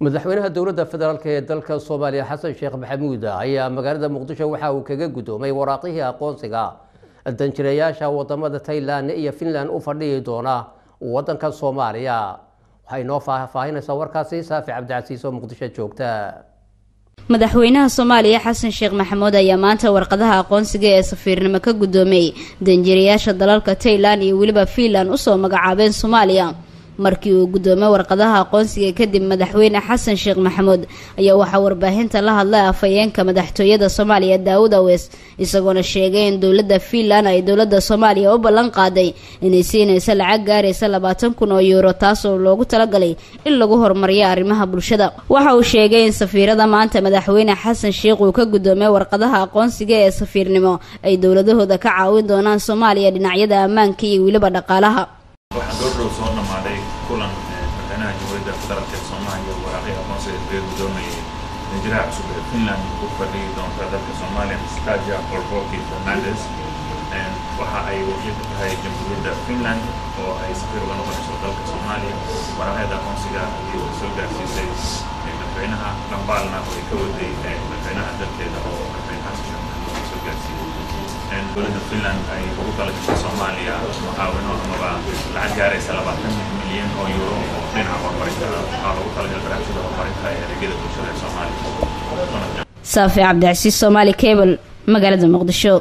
madaxweynaha dowladda federaalka ee dalka Soomaaliya Xasan Sheekh Maxamuud ayaa magaalada Muqdisho waxa uu kaga gudoomay waraaqihii aqoonsiga danjireyaasha wadamada Thailand iyo Finland u fadhiyi doona wadanka Soomaaliya waxay noo faahfaahinaysaa warkaasi Saafi Cabdicasiis oo Muqdisho joogta. madaxweynaha Soomaaliya Xasan Sheekh Maxamuud ayaa maanta warqadaha aqoonsiga ee safiirnimo ka gudoomay danjireyaasha dalalka Thailand iyo waliba Finland u soo magacaabeen Soomaaliya. markii uu gudoomay warqadaha aqoonsiga kadib madaxweyne Xasan Sheekh Maxamuud ayaa waxa warbaahinta la hadlay afayeenka madaxtooyada Soomaaliya Daawud Awees isagoona sheegay in dawladda Finland ay dawladda Soomaaliya u ballan qaaday inay siinayso lacag gaaraysa 20,000 euro taasoo loogu talagalay in lagu horumariyo arrimaha bulshada. waxa uu sheegay in safiirada maanta madaxweyne Xasan Sheekh uu ka gudoomay warqadaha aqoonsiga ee safiirnimo ay dawladahooda ka caawin doonaan Soomaaliya dhinacyada ammaanka iyo waliba dhaqaalaha. kulan madaxweynaha jamhuuriyadda federaalka Soomaaliya waraaqaha aqoonsiga ee gudoomay danjiraha cusub ee Finland u fadhiyi doonta dalka Soomaaliya Staja Polborki Fernandes waxa ay wakiil ka tahay jamhuuriyadda Finland oo ay safiir uga noqonayso dalka Soomaaliya. waraaqaha aqoonsiga iyo soo gaarsiisay madaxweynaha Dambaalna oo ay ka waday madaxweynaha dalkeeda oo madaxweynaha soo gaarsiiyay dowladda Finland ay ugu talagashay Soomaaliya mucaawino amaba lacag gaaraysa 20 milyan oo euro oo dhinaca horumarinta waxaa loogu talagalay barnaamijyada horumarinta ee adeegyada bulshada ee Soomaaliya. Saafi Cabdicasiis, Somali Cable, magaalada Muqdisho.